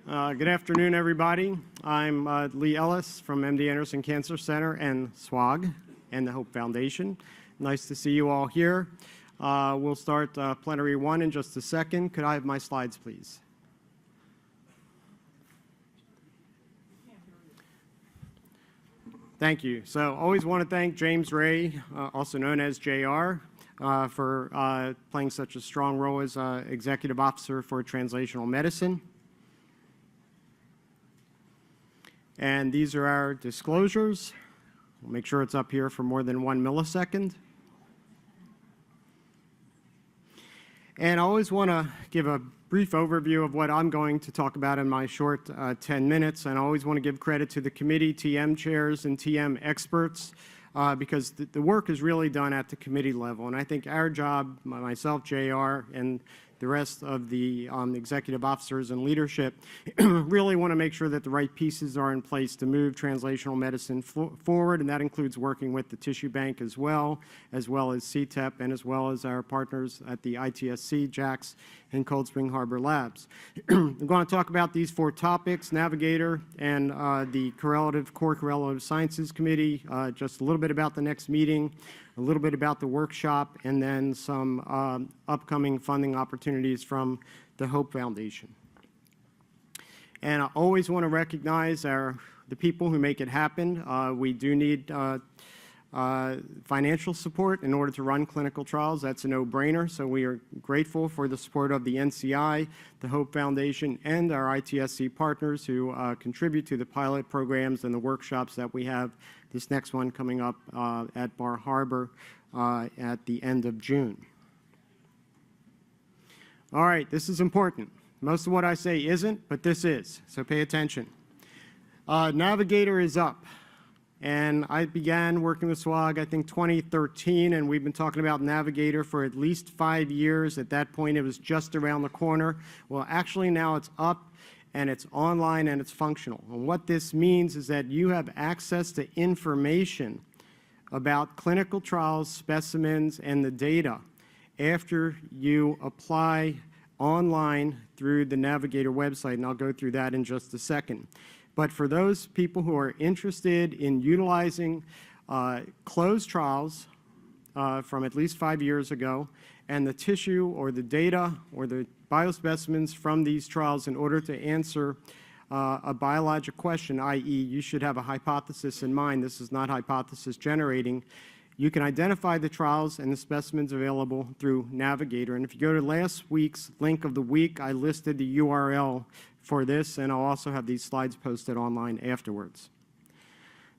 Good afternoon, everybody. I'm Lee Ellis from MD Anderson Cancer Center and SWOG and the Hope Foundation. Nice to see you all here. We'll start Plenary 1 in just a second. Could I have my slides, please? Thank you. So always want to thank James Ray, also known as JR, for playing such a strong role as Executive Officer for Translational Medicine. And these are our disclosures. We'll make sure it's up here for more than 1 millisecond. And I always want to give a brief overview of what I'm going to talk about in my short 10 minutes. And I always want to give credit to the committee, TM chairs, and TM experts, because the work is really done at the committee level. And I think our job, myself, JR, and the rest of the executive officers and leadership really want to make sure that the right pieces are in place to move translational medicine forward, and that includes working with the tissue bank as well as CTEP, and as well as our partners at the ITSC, JAX, and Cold Spring Harbor Labs. I'm going to talk about these 4 topics: Navigator and the Core Correlative Sciences Committee, just a little bit about the next meeting, a little bit about the workshop, and then some upcoming funding opportunities from the Hope Foundation. And I always want to recognize the people who make it happen. We do need financial support in order to run clinical trials. That's a no-brainer. So we are grateful for the support of the NCI, the Hope Foundation, and our ITSC partners who contribute to the pilot programs and the workshops that we have. This next one coming up at Bar Harbor at the end of June. All right, this is important. Most of what I say isn't, but this is, so pay attention. Navigator is up. And I began working with SWOG, I think, 2013, and we've been talking about Navigator for at least 5 years. At that point, it was just around the corner. Well, actually, now it's up, and it's online, and it's functional. And what this means is that you have access to information about clinical trials, specimens, and the data after you apply online through the Navigator website, and I'll go through that in just a second. But for those people who are interested in utilizing closed trials from at least 5 years ago, and the tissue or the data or the biospecimens from these trials in order to answer a biologic question, i.e., you should have a hypothesis in mind. This is not hypothesis generating. You can identify the trials and the specimens available through Navigator. And if you go to last week's link of the week, I listed the URL for this, and I'll also have these slides posted online afterwards.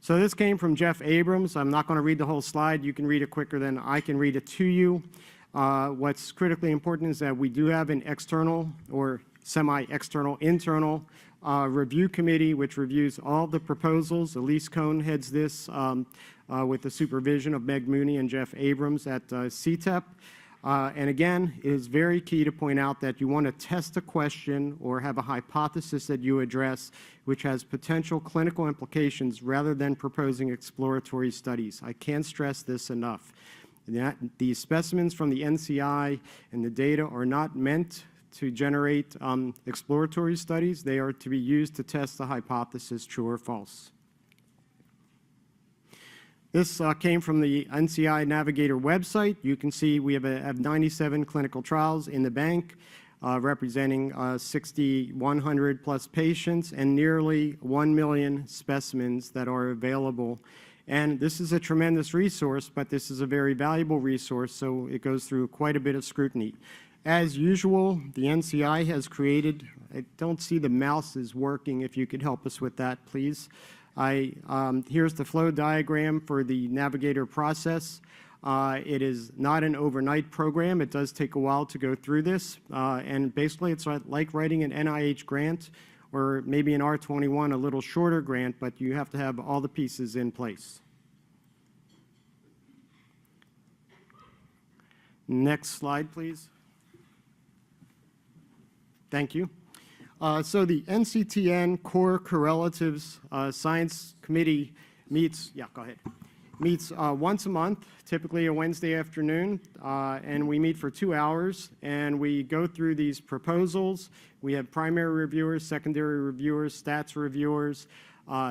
So this came from Jeff Abrams. I'm not going to read the whole slide. You can read it quicker than I can read it to you. What's critically important is that we do have an external or semi-external internal review committee which reviews all the proposals. Elise Cohn heads this with the supervision of Meg Mooney and Jeff Abrams at CTEP. And again, it is very key to point out that you want to test a question or have a hypothesis that you address which has potential clinical implications rather than proposing exploratory studies. I can't stress this enough. The specimens from the NCI and the data are not meant to generate exploratory studies. They are to be used to test the hypothesis, true or false. This came from the NCI Navigator website. You can see we have 97 clinical trials in the bank, representing 6,100 plus patients and nearly 1 million specimens that are available. And this is a tremendous resource, but this is a very valuable resource, so it goes through quite a bit of scrutiny. As usual, the NCI has created, I don't see the mouse is working. If you could help us with that, please. Here's the flow diagram for the Navigator process. It is not an overnight program. It does take a while to go through this. And basically, it's like writing an NIH grant or maybe an R21, a little shorter grant, but you have to have all the pieces in place. Next slide, please. Thank you. So the NCTN Core Correlatives Science Committee meets, yeah, go ahead. meets once a month, typically a Wednesday afternoon, and we meet for 2 hours, and we go through these proposals. We have primary reviewers, secondary reviewers, stats reviewers,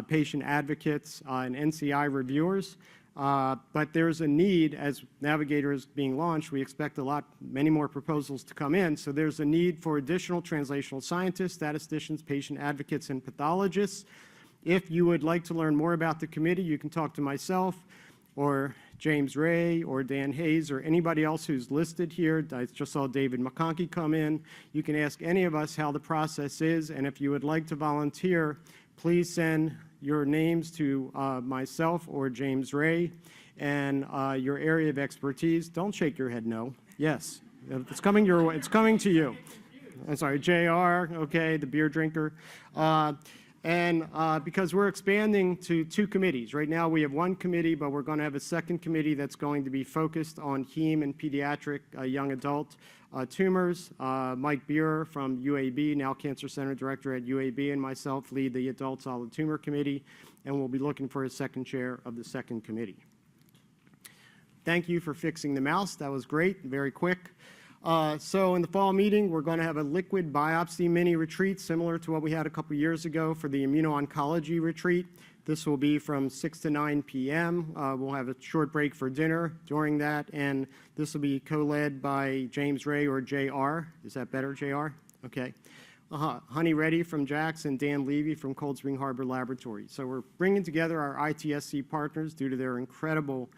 patient advocates, and NCI reviewers. But there's a need, as Navigator is being launched, we expect many more proposals to come in, so there's a need for additional translational scientists, statisticians, patient advocates, and pathologists. If you would like to learn more about the committee, you can talk to myself or James Ray or Dan Hayes or anybody else who's listed here. I just saw David McConkey come in. You can ask any of us how the process is, and if you would like to volunteer, please send your names to myself or James Ray and your area of expertise. Don't shake your head no. Yes, it's coming your way. It's coming to you. I'm sorry, JR, okay, the beer drinker. Because we're expanding to 2 committees. Right now we have 1 committee, but we're going to have a second committee that's going to be focused on heme and pediatric young adult tumors. Mike Beer from UAB, now Cancer Center Director at UAB, and myself lead the Adult Solid Tumor Committee, and we'll be looking for a second chair of the second committee. Thank you for fixing the mouse. That was great, very quick. So in the fall meeting, we're going to have a liquid biopsy mini retreat similar to what we had a couple years ago for the immuno-oncology retreat. This will be from 6 to 9 p.m. We'll have a short break for dinner during that, and this will be co-led by James Ray or JR. Is that better, JR? Okay. Honey Reddy from JAX and Dan Levy from Cold Spring Harbor Laboratory. So we're bringing together our ITSC partners due to their incredible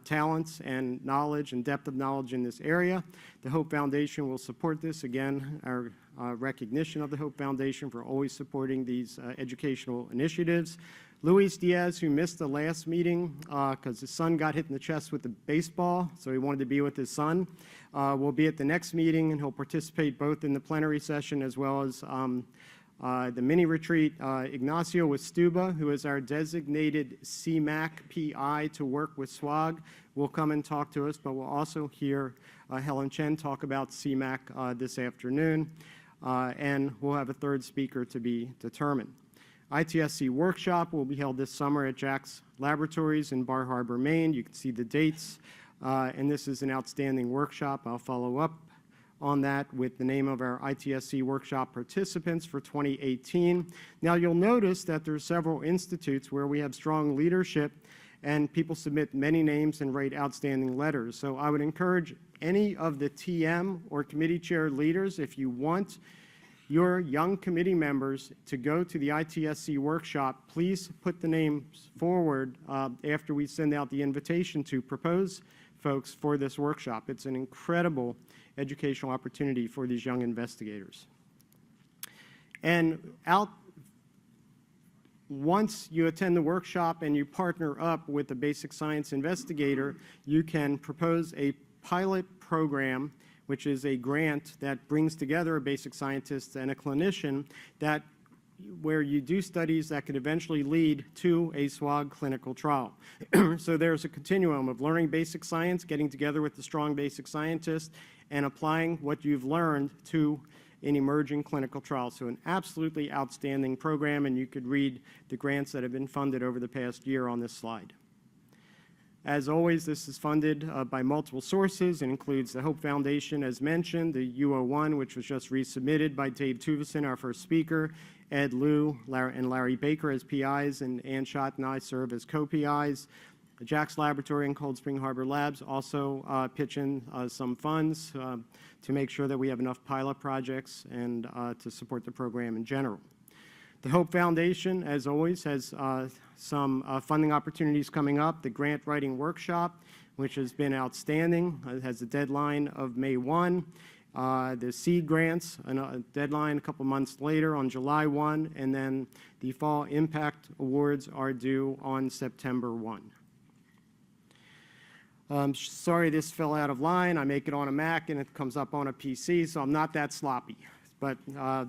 talents and knowledge and depth of knowledge in this area. The Hope Foundation will support this. Again, our recognition of the Hope Foundation for always supporting these educational initiatives. Luis Diaz, who missed the last meeting because his son got hit in the chest with a baseball, so he wanted to be with his son, will be at the next meeting, and he'll participate both in the plenary session as well as the mini retreat. Ignacio Westuba, who is our designated CMAC PI to work with SWOG, will come and talk to us, but we'll also hear Helen Chen talk about CMAC this afternoon, and we'll have a third speaker to be determined. ITSC workshop will be held this summer at JAX Laboratories in Bar Harbor, Maine. You can see the dates, and this is an outstanding workshop. I'll follow up on that with the name of our ITSC workshop participants for 2018. Now you'll notice that there are several institutes where we have strong leadership and people submit many names and write outstanding letters. So I would encourage any of the TM or committee chair leaders, if you want your young committee members to go to the ITSC workshop, please put the names forward after we send out the invitation to propose folks for this workshop. It's an incredible educational opportunity for these young investigators. And once you attend the workshop and you partner up with a basic science investigator, you can propose a pilot program, which is a grant that brings together a basic scientist and a clinician where you do studies that could eventually lead to a SWOG clinical trial. So there's a continuum of learning basic science, getting together with the strong basic scientist, and applying what you've learned to an emerging clinical trial. So an absolutely outstanding program, and you could read the grants that have been funded over the past year on this slide. As always, this is funded by multiple sources. It includes the Hope Foundation, as mentioned, the U01, which was just resubmitted by Dave Tuvison, our first speaker, Ed Liu and Larry Baker as PIs, and Ann Schott and I serve as co-PIs. The JAX Laboratory and Cold Spring Harbor Labs also pitch in some funds to make sure that we have enough pilot projects and to support the program in general. The Hope Foundation, as always, has some funding opportunities coming up. The grant writing workshop, which has been outstanding, has a deadline of May 1. The seed grants, a deadline a couple months later on July 1, and then the fall impact awards are due on September 1. Sorry this fell out of line. I make it on a Mac and it comes up on a PC, so I'm not that sloppy. But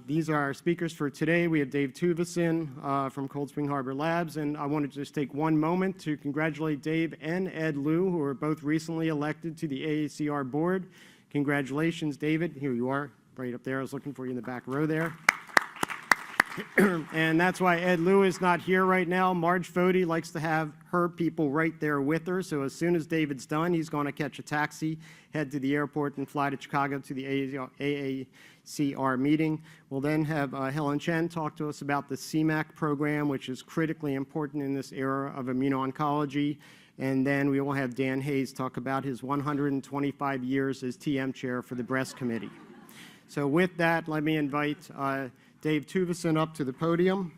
these are our speakers for today. We have Dave Tuvison from Cold Spring Harbor Labs, and I want to just take one moment to congratulate Dave and Ed Liu, who were both recently elected to the AACR board. Congratulations, David. Here you are, right up there. I was looking for you in the back row there. And that's why Ed Lewis not here right now. Marge Fody likes to have her people right there with her. So as soon as David's done, he's going to catch a taxi, head to the airport, and fly to Chicago to the AACR meeting. We'll then have Helen Chen talk to us about the CMAC program, which is critically important in this era of immuno-oncology. And then we will have Dan Hayes talk about his 125 years as TM chair for the Breast Committee. So with that, let me invite Dave Tuvison up to the podium.